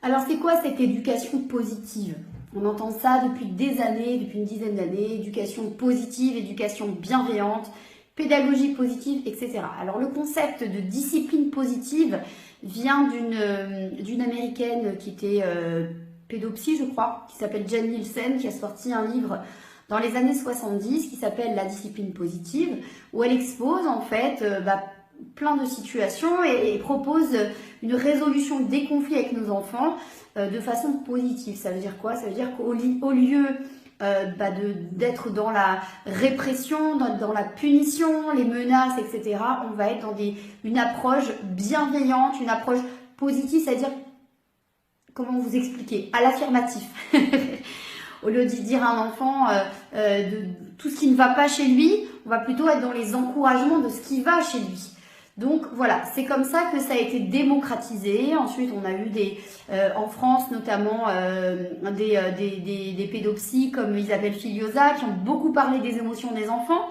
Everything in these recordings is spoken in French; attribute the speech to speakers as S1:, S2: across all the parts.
S1: Alors c'est quoi cette éducation positive? On entend ça depuis des années, depuis une dizaine d'années, éducation positive, éducation bienveillante, pédagogie positive, etc. Alors le concept de discipline positive vient d'une américaine qui était pédopsie, je crois, qui s'appelle Jen Nielsen, qui a sorti un livre dans les années 70 qui s'appelle La discipline positive, où elle expose en fait plein de situations et propose une résolution des conflits avec nos enfants de façon positive. Ça veut dire quoi? Ça veut dire qu'au lieu d'être dans la répression, dans la punition, les menaces, etc., on va être dans une approche bienveillante, une approche positive, c'est-à-dire, comment vous expliquer? À l'affirmatif. Au lieu de dire à un enfant de tout ce qui ne va pas chez lui, on va plutôt être dans les encouragements de ce qui va chez lui. Donc voilà, c'est comme ça que ça a été démocratisé. Ensuite, on a eu en France notamment des pédopsies comme Isabelle Filiosa qui ont beaucoup parlé des émotions des enfants.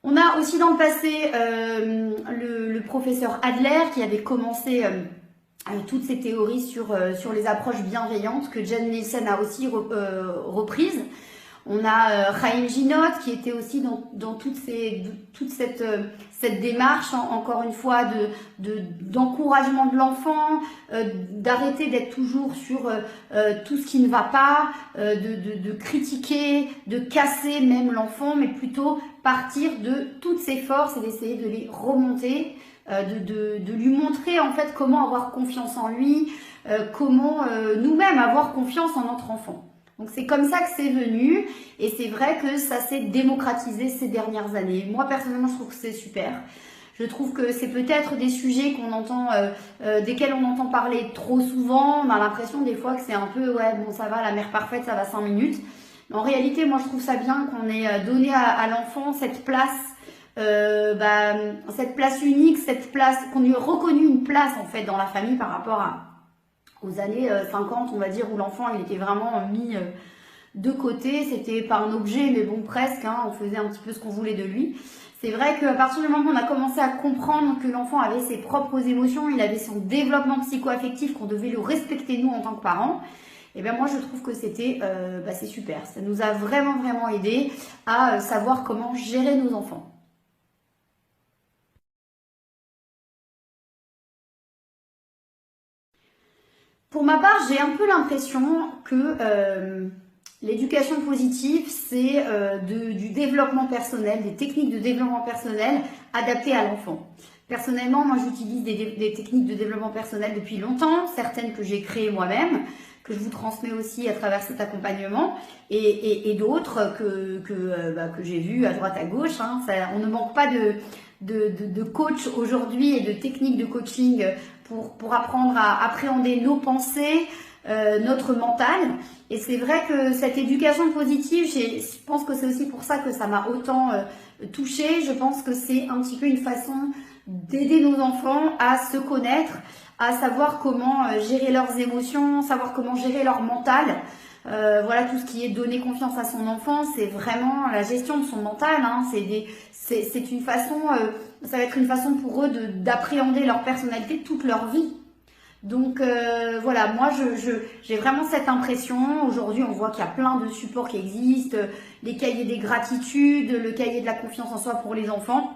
S1: On a aussi dans le passé le professeur Adler qui avait commencé toutes ces théories sur les approches bienveillantes que Jen Nielsen a aussi reprises. On a Chaim Ginott qui était aussi dans toute cette démarche, encore une fois, d'encouragement de l'enfant, d'arrêter d'être toujours sur tout ce qui ne va pas, de critiquer, de casser même l'enfant, mais plutôt partir de toutes ses forces et d'essayer de les remonter, de lui montrer en fait comment avoir confiance en lui, comment nous-mêmes avoir confiance en notre enfant. Donc c'est comme ça que c'est venu et c'est vrai que ça s'est démocratisé ces dernières années. Moi personnellement je trouve que c'est super. Je trouve que c'est peut-être des sujets qu'on entend, desquels on entend parler trop souvent. On a l'impression des fois que c'est un peu ouais bon ça va la mère parfaite ça va 5 minutes. Mais en réalité moi je trouve ça bien qu'on ait donné à l'enfant cette place. Cette place unique, cette place qu'on lui ait reconnu une place en fait dans la famille par rapport aux années 50 on va dire où l'enfant il était vraiment mis de côté, c'était pas un objet mais bon presque, hein, on faisait un petit peu ce qu'on voulait de lui. C'est vrai qu'à partir du moment où on a commencé à comprendre que l'enfant avait ses propres émotions, il avait son développement psycho-affectif, qu'on devait le respecter nous en tant que parents, et bien moi je trouve que c'était c'est super, ça nous a vraiment aidé à savoir comment gérer nos enfants. Pour ma part, j'ai un peu l'impression que l'éducation positive, c'est du développement personnel, des techniques de développement personnel adaptées à l'enfant. Personnellement, moi j'utilise des techniques de développement personnel depuis longtemps, certaines que j'ai créées moi-même, que je vous transmets aussi à travers cet accompagnement, et d'autres que j'ai vues à droite à gauche. Hein. On ne manque pas de coach aujourd'hui et de techniques de coaching pour apprendre à appréhender nos pensées, notre mental. Et c'est vrai que cette éducation positive, je pense que c'est aussi pour ça que ça m'a autant touchée. Je pense que c'est un petit peu une façon d'aider nos enfants à se connaître, à savoir comment gérer leurs émotions, savoir comment gérer leur mental. Voilà, tout ce qui est donner confiance à son enfant, c'est vraiment la gestion de son mental. Hein. C'est une façon, ça va être une façon pour eux d'appréhender leur personnalité toute leur vie. Donc voilà, moi j'ai vraiment cette impression. Aujourd'hui, on voit qu'il y a plein de supports qui existent, les cahiers des gratitudes, le cahier de la confiance en soi pour les enfants.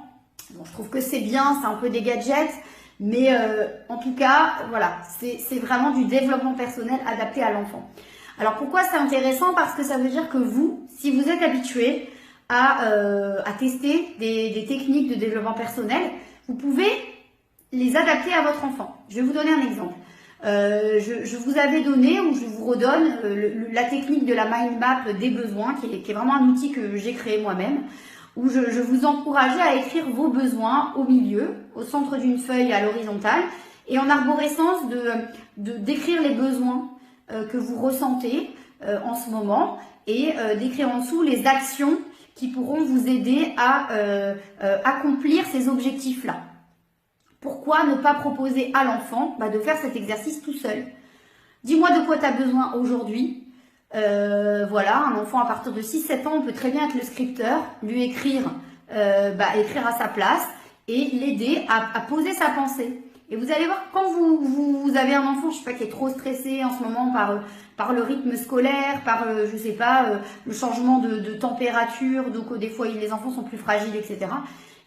S1: Bon, je trouve que c'est bien, c'est un peu des gadgets, mais en tout cas, voilà, c'est vraiment du développement personnel adapté à l'enfant. Alors pourquoi c'est intéressant? Parce que ça veut dire que vous, si vous êtes habitué à tester des techniques de développement personnel, vous pouvez les adapter à votre enfant. Je vais vous donner un exemple. Je vous avais donné, ou je vous redonne, la technique de la mind map des besoins, qui est vraiment un outil que j'ai créé moi-même, où je vous encourageais à écrire vos besoins au milieu, au centre d'une feuille à l'horizontale, et en arborescence d'écrire les besoins que vous ressentez en ce moment, et d'écrire en dessous les actions qui pourront vous aider à accomplir ces objectifs-là. Pourquoi ne pas proposer à l'enfant de faire cet exercice tout seul? Dis-moi de quoi tu as besoin aujourd'hui. Voilà, un enfant à partir de 6-7 ans, on peut très bien être le scripteur, lui écrire à sa place et l'aider à poser sa pensée. Et vous allez voir, quand vous avez un enfant, je sais pas, qui est trop stressé en ce moment par le rythme scolaire, par, je sais pas, le changement de température, donc des fois les enfants sont plus fragiles, etc.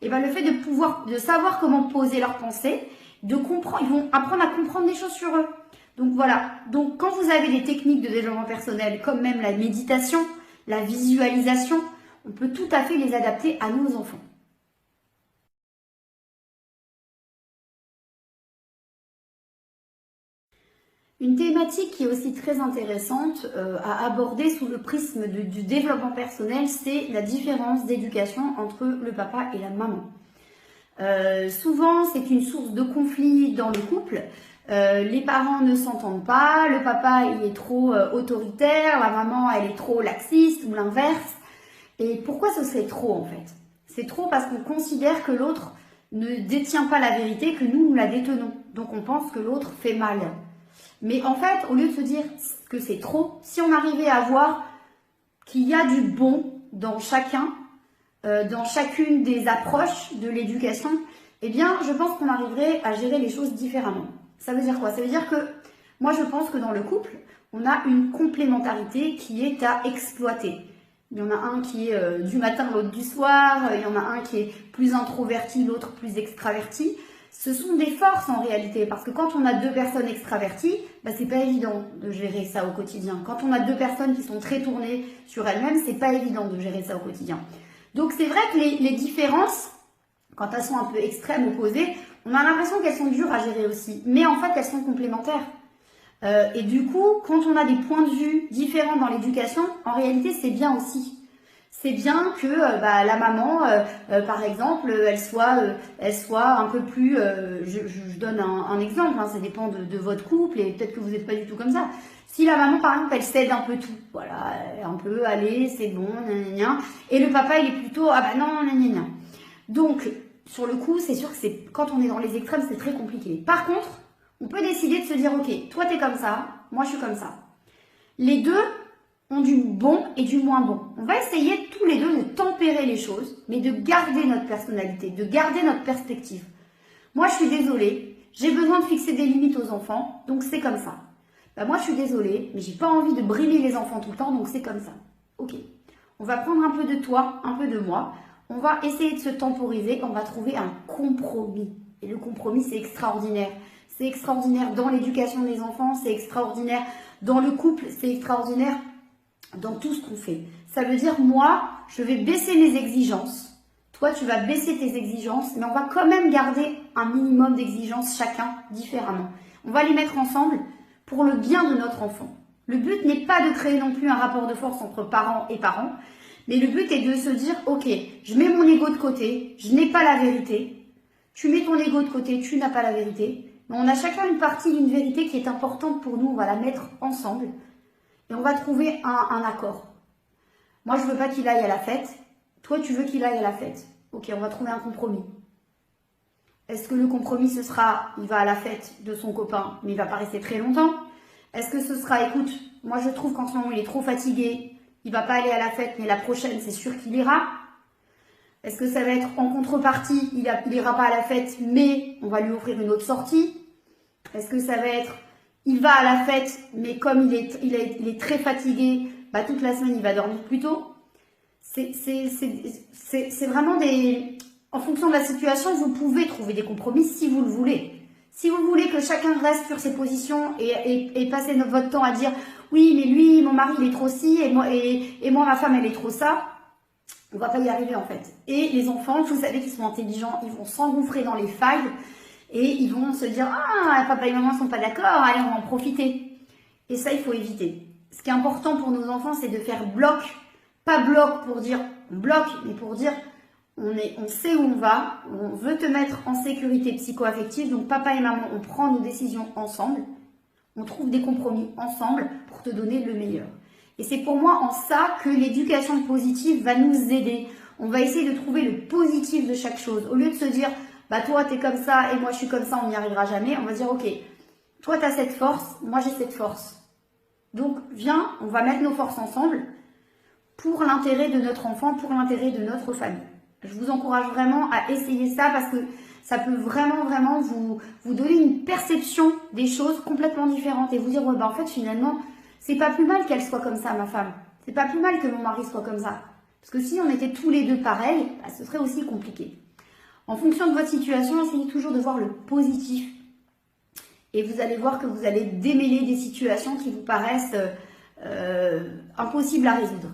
S1: Et ben le fait de savoir comment poser leurs pensées, de comprendre, ils vont apprendre à comprendre des choses sur eux. Donc voilà, donc quand vous avez des techniques de développement personnel, comme même la méditation, la visualisation, on peut tout à fait les adapter à nos enfants. Une thématique qui est aussi très intéressante à aborder sous le prisme du développement personnel, c'est la différence d'éducation entre le papa et la maman. Souvent, c'est une source de conflit dans le couple. Les parents ne s'entendent pas, le papa il est trop autoritaire, la maman elle est trop laxiste ou l'inverse. Et pourquoi ce serait trop en fait? C'est trop parce qu'on considère que l'autre ne détient pas la vérité, que nous la détenons. Donc on pense que l'autre fait mal. Mais en fait, au lieu de se dire que c'est trop, si on arrivait à voir qu'il y a du bon dans chacun, dans chacune des approches de l'éducation, eh bien, je pense qu'on arriverait à gérer les choses différemment. Ça veut dire quoi? Ça veut dire que moi, je pense que dans le couple, on a une complémentarité qui est à exploiter. Il y en a un qui est du matin, l'autre du soir, il y en a un qui est plus introverti, l'autre plus extraverti. Ce sont des forces en réalité, parce que quand on a deux personnes extraverties, bah, c'est pas évident de gérer ça au quotidien. Quand on a deux personnes qui sont très tournées sur elles-mêmes, c'est pas évident de gérer ça au quotidien. Donc c'est vrai que les différences, quand elles sont un peu extrêmes, opposées, on a l'impression qu'elles sont dures à gérer aussi. Mais en fait, elles sont complémentaires. Et du coup, quand on a des points de vue différents dans l'éducation, en réalité, c'est bien aussi. C'est bien que la maman, par exemple, elle soit un peu plus... je donne un exemple, hein, ça dépend de votre couple et peut-être que vous n'êtes pas du tout comme ça. Si la maman, par exemple, elle cède un peu tout, voilà, un peu, allez, c'est bon, gna, et le papa, il est plutôt, ah bah non, gna. Donc, sur le coup, c'est sûr que quand on est dans les extrêmes, c'est très compliqué. Par contre, on peut décider de se dire, ok, toi t'es comme ça, moi je suis comme ça. Les deux ont du bon et du moins bon. On va essayer tous les deux de tempérer les choses, mais de garder notre personnalité, de garder notre perspective. Moi je suis désolée, j'ai besoin de fixer des limites aux enfants, donc c'est comme ça. Bah, moi je suis désolée, mais j'ai pas envie de brimer les enfants tout le temps, donc c'est comme ça. Ok, on va prendre un peu de toi, un peu de moi, on va essayer de se temporiser, on va trouver un compromis. Et le compromis c'est extraordinaire. C'est extraordinaire dans l'éducation des enfants, c'est extraordinaire dans le couple, c'est extraordinaire dans tout ce qu'on fait. Ça veut dire, moi, je vais baisser mes exigences. Toi, tu vas baisser tes exigences, mais on va quand même garder un minimum d'exigences chacun différemment. On va les mettre ensemble pour le bien de notre enfant. Le but n'est pas de créer non plus un rapport de force entre parents et parents, mais le but est de se dire, ok, je mets mon ego de côté, je n'ai pas la vérité. Tu mets ton ego de côté, tu n'as pas la vérité. On a chacun une partie d'une vérité qui est importante pour nous, on va la mettre ensemble et on va trouver un accord. Moi, je veux pas qu'il aille à la fête. Toi, tu veux qu'il aille à la fête. Ok, on va trouver un compromis. Est-ce que le compromis, ce sera, il va à la fête de son copain, mais il va pas rester très longtemps? Est-ce que ce sera, écoute, moi je trouve qu'en ce moment, il est trop fatigué, il va pas aller à la fête, mais la prochaine, c'est sûr qu'il ira? Est-ce que ça va être en contrepartie, il ira pas à la fête, mais on va lui offrir une autre sortie? Est-ce que ça va être, il va à la fête, mais comme il est très fatigué, bah, toute la semaine, il va dormir plus tôt? C'est vraiment des... En fonction de la situation, vous pouvez trouver des compromis si vous le voulez. Si vous voulez que chacun reste sur ses positions et passer votre temps à dire « Oui, mais lui, mon mari, il est trop ci, et moi, ma femme, elle est trop ça », on va pas y arriver en fait. Et les enfants, vous savez qu'ils sont intelligents, ils vont s'engouffrer dans les failles et ils vont se dire « Ah, papa et maman sont pas d'accord, allez, on va en profiter ». Et ça, il faut éviter. Ce qui est important pour nos enfants, c'est de faire bloc. Pas bloc pour dire on bloque, mais pour dire on sait où on va, on veut te mettre en sécurité psycho-affective, donc papa et maman, on prend nos décisions ensemble, on trouve des compromis ensemble pour te donner le meilleur. Et c'est pour moi en ça que l'éducation positive va nous aider. On va essayer de trouver le positif de chaque chose. Au lieu de se dire, bah toi t'es comme ça et moi je suis comme ça, on n'y arrivera jamais. On va dire, ok, toi t'as cette force, moi j'ai cette force. Donc viens, on va mettre nos forces ensemble pour l'intérêt de notre enfant, pour l'intérêt de notre famille. Je vous encourage vraiment à essayer ça parce que ça peut vraiment vous donner une perception des choses complètement différentes et vous dire, ouais, bah en fait, finalement, c'est pas plus mal qu'elle soit comme ça, ma femme. C'est pas plus mal que mon mari soit comme ça. Parce que si on était tous les deux pareils, bah, ce serait aussi compliqué. En fonction de votre situation, essayez toujours de voir le positif. Et vous allez voir que vous allez démêler des situations qui vous paraissent impossibles à résoudre.